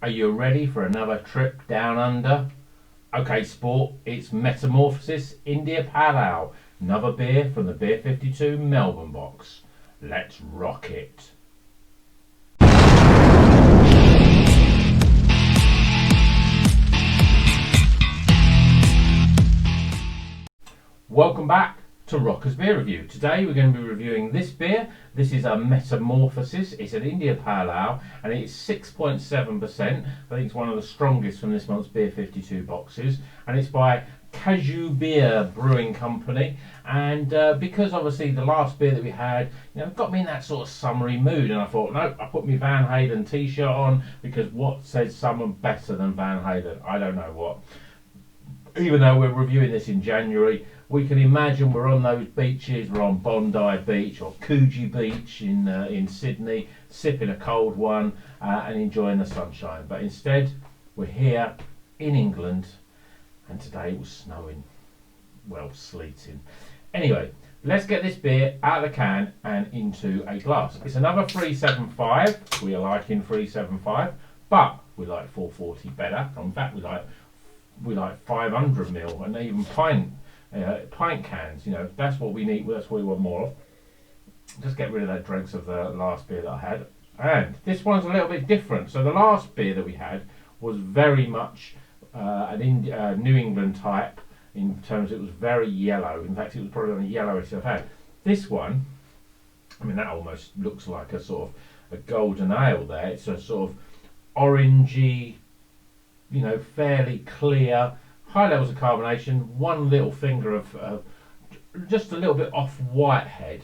Are you ready for another trip down under? Okay, sport, it's Metamorphosis India Pale Ale, another beer from the Beer52 Melbourne box. Let's rock it. Welcome back to Rocker's Beer Review. Today we're going to be reviewing this beer. This is a Metamorphosis. It's an India Pale Ale and it's 6.7%. I think it's one of the strongest from this month's Beer52 boxes. And it's by KAIJU Beer Brewing Company. And because obviously the last beer that we had, got me in that sort of summery mood. And I thought, no, I put my Van Halen t-shirt on because what says someone better than Van Halen? I don't know what. Even though we're reviewing this in January, we can imagine we're on those beaches. We're on Bondi Beach or KAIJU Beach in Sydney, sipping a cold one and enjoying the sunshine. But instead, we're here in England, and today it was snowing, well, sleeting. Anyway, let's get this beer out of the can and into a glass. It's another 375. We are liking 375, but we like 440 better. In fact, we like 500 ml and even pint cans. That's what we need. That's what we want more of. Just get rid of that dregs of the last beer that I had. And this one's a little bit different. So the last beer that we had was very much New England type in terms it was very yellow. In fact, it was probably on a yellowish I've had. This one, I mean, that almost looks like a sort of a golden ale there. It's a sort of orangey, fairly clear, high levels of carbonation, one little finger of just a little bit off white head.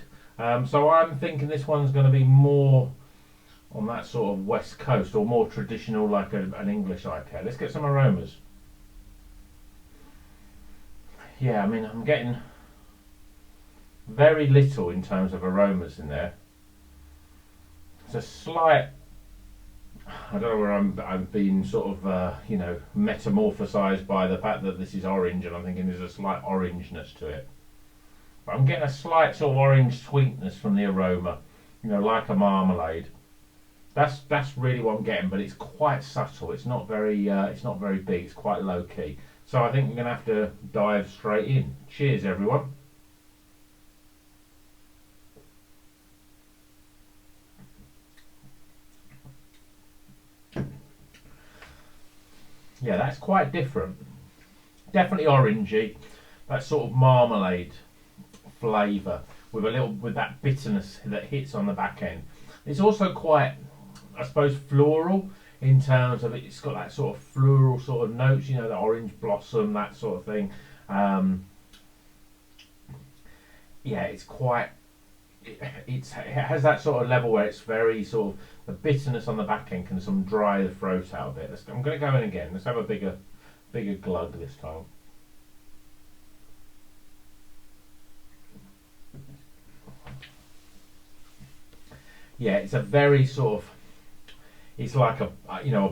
So I'm thinking this one's going to be more on that sort of west coast or more traditional like an English IPA. Let's get some aromas. Yeah, I mean, I'm getting very little in terms of aromas in there. It's a slight, I don't know where I'm being sort of metamorphosized by the fact that this is orange, and I'm thinking there's a slight orangeness to it. But I'm getting a slight sort of orange sweetness from the aroma, like a marmalade. That's really what I'm getting, but it's quite subtle. It's not very big. It's quite low key. So I think we're gonna have to dive straight in. Cheers, everyone. Yeah, that's quite different. Definitely orangey, that sort of marmalade flavour with that bitterness that hits on the back end. It's also quite, I suppose, floral in terms of it's got that sort of floral sort of notes, the orange blossom, that sort of thing. Yeah, it's quite. It has that sort of level where it's very sort of the bitterness on the back end can some dry the throat out a bit. I'm going to go in again. Let's have a bigger glug this time. Yeah, it's a very sort of. It's like a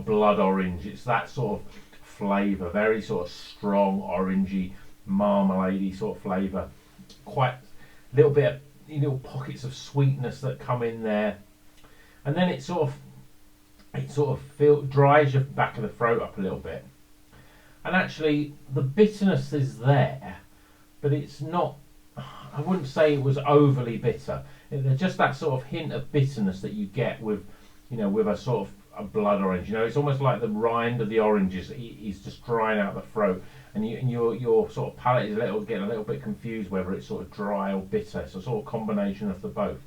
blood orange. It's that sort of flavour, very sort of strong orangey, marmaladey sort of flavour. Quite a little bit of little pockets of sweetness that come in there, and then it sort of dries your back of the throat up a little bit. And actually, the bitterness is there, but it's not. I wouldn't say it was overly bitter. There's just that sort of hint of bitterness that you get with a sort of a blood orange. It's almost like the rind of the oranges is just drying out the throat, and your sort of palate is getting a little bit confused whether it's sort of dry or bitter. It's a sort of combination of the both.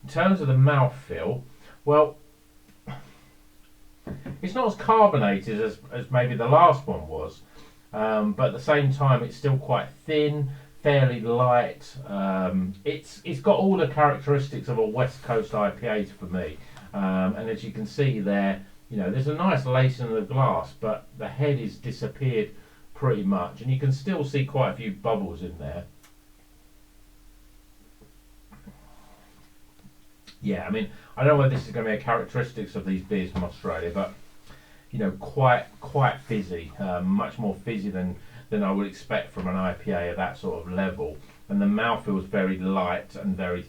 In terms of the mouthfeel, well, it's not as carbonated as maybe the last one was, but at the same time it's still quite thin, fairly light. It's got all the characteristics of a West Coast IPA for me. And as you can see there, there's a nice lace in the glass, but the head is disappeared pretty much, and you can still see quite a few bubbles in there. Yeah, I mean, I don't know whether this is going to be a characteristics of these beers from Australia, but quite fizzy, much more fizzy than I would expect from an IPA of that sort of level. And the mouthfeel is very light and very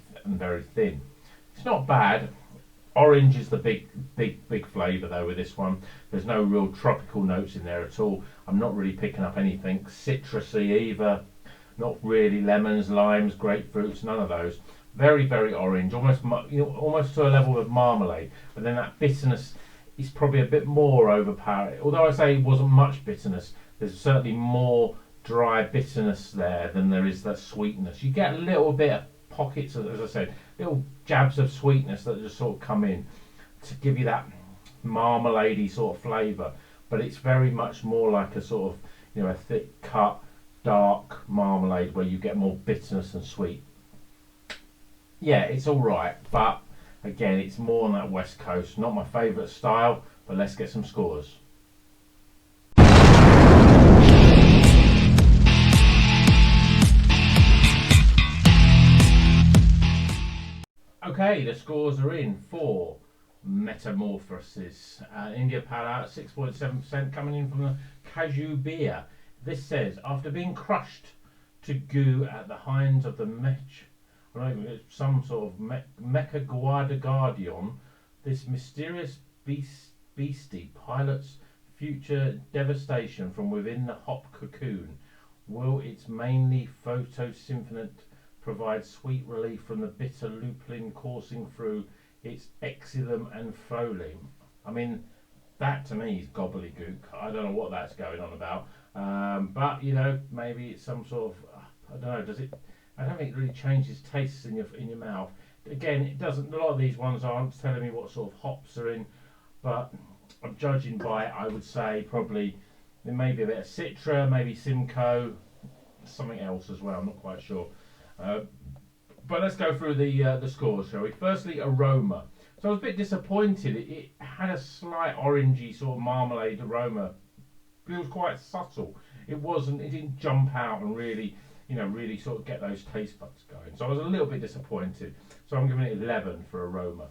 thin. It's not bad. Orange is the big flavour though with this one. There's no real tropical notes in there at all. I'm not really picking up anything citrusy either. Not really lemons, limes, grapefruits, none of those. Very, very orange, almost almost to a level of marmalade. But then that bitterness is probably a bit more overpowering. Although I say it wasn't much bitterness, there's certainly more dry bitterness there than there is that sweetness. You get a little bit of pockets, as I said, little jabs of sweetness that just sort of come in to give you that marmalade-y sort of flavour. But it's very much more like a sort of, a thick cut, dark marmalade where you get more bitterness and sweet. Yeah, it's all right, but again, it's more on that West Coast. Not my favourite style, but let's get some scores. Okay, the scores are in for Metamorphosis. India Pale Ale at 6.7% coming in from the KAIJU beer. This says, after being crushed to goo at the hinds of the some sort of Mecha Guardian, this mysterious beastie pilots future devastation from within the hop cocoon. Will its mainly photosynthetic provide sweet relief from the bitter lupulin coursing through its exilum and phloem? I mean, that to me is gobbledygook. I don't know what that's going on about. But maybe it's some sort of, I don't know. Does it? I don't think it really changes tastes in your mouth. Again, it doesn't. A lot of these ones aren't telling me what sort of hops are in, but I'm judging by it. I would say probably there may be a bit of Citra, maybe Simcoe, something else as well. I'm not quite sure. But let's go through the scores, shall we? Firstly, aroma. So I was a bit disappointed. It had a slight orangey sort of marmalade aroma. It was quite subtle. It didn't jump out and really sort of get those taste buds going. So I was a little bit disappointed. So I'm giving it 11 for aroma.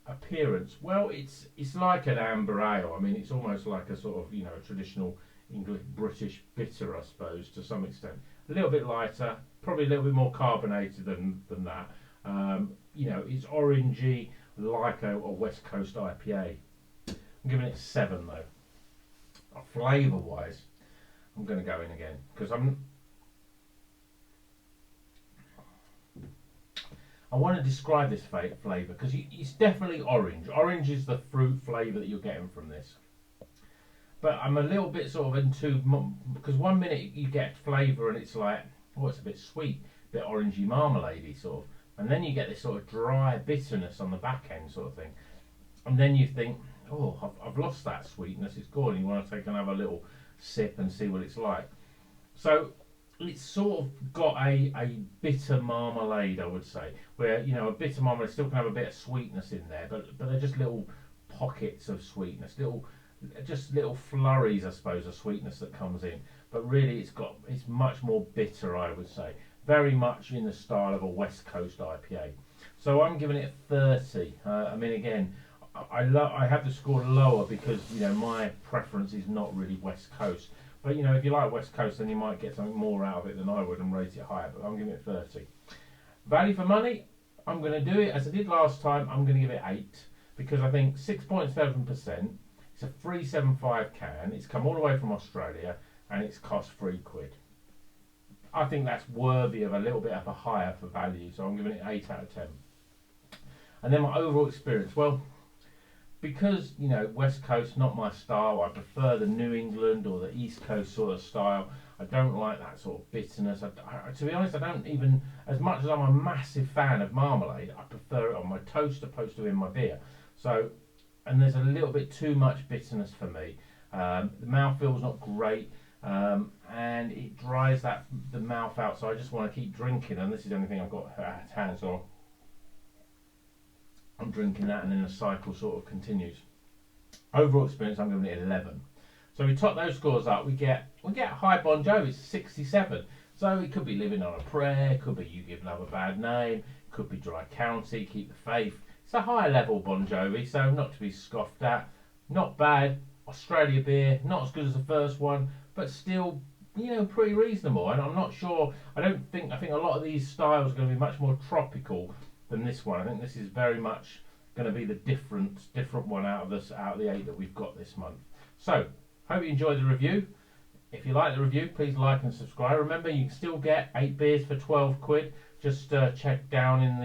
Appearance. Well, it's like an amber ale. I mean, it's almost like a sort of a traditional English British bitter, I suppose, to some extent. A little bit lighter, probably a little bit more carbonated than that. It's orangey, like a West Coast IPA. I'm giving it 7 though. Flavour wise, I'm going to go in again because I want to describe this flavour because it's definitely orange. Orange is the fruit flavour that you're getting from this. But I'm a little bit sort of into, because one minute you get flavour and it's like, oh, it's a bit sweet, a bit orangey marmalade-y sort of. And then you get this sort of dry bitterness on the back end sort of thing. And then you think, oh, I've lost that sweetness, it's gone. You want to take another little sip and see what it's like. So it's sort of got a bitter marmalade, I would say, where a bitter marmalade still can have a bit of sweetness in there, but they're just little pockets of sweetness, little flurries, I suppose, of sweetness that comes in. But really, it's much more bitter, I would say, very much in the style of a West Coast IPA. So I'm giving it 30. I mean, again, I have the score lower because my preference is not really West Coast. But if you like West Coast, then you might get something more out of it than I would and rate it higher. But I'm giving it 30. Value for money, I'm going to do it as I did last time. I'm going to give it 8 because I think 6.7%. It's a 375 can. It's come all the way from Australia and it's cost £3. I think that's worthy of a little bit of a higher for value. So I'm giving it 8 out of 10. And then my overall experience. Well, because West Coast not my style, I prefer the New England or the East Coast sort of style. I don't like that sort of bitterness. To be honest, I don't even, as much as I'm a massive fan of marmalade, I prefer it on my toast opposed to in my beer. So, and there's a little bit too much bitterness for me. The mouthfeel's not great, and it dries the mouth out. So I just want to keep drinking, and this is the only thing I've got hands on. I'm drinking that and then the cycle sort of continues. Overall experience, I'm giving it 11. So we top those scores up, we get high Bon Jovi, 67. So it could be Living on a Prayer, could be You Give Love a Bad Name, could be Dry County, Keep the Faith. It's a high level Bon Jovi, so not to be scoffed at. Not bad, Australia beer, not as good as the first one, but still, pretty reasonable. And I'm not sure, I think a lot of these styles are going to be much more tropical than this one. I think this is very much going to be the different one out of the 8 that we've got this month. So hope you enjoyed the review. If you like the review, please like and subscribe. Remember, you can still get 8 beers for 12 quid. Just check down in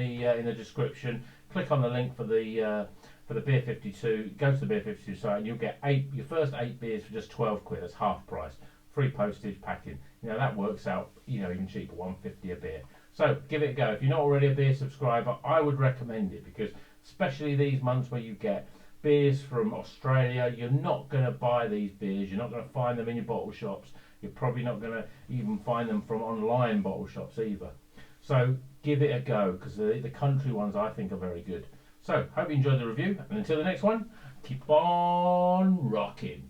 the description. Click on the link for the Beer52. Go to the Beer52 site, and you'll get your first 8 beers for just 12 quid. That's half price. Free postage, packing. That works out even cheaper, 150 a beer. So give it a go. If you're not already a beer subscriber, I would recommend it, because especially these months where you get beers from Australia, you're not going to buy these beers, you're not going to find them in your bottle shops, you're probably not going to even find them from online bottle shops either. So give it a go, because the country ones I think are very good. So hope you enjoyed the review, and until the next one, keep on rocking.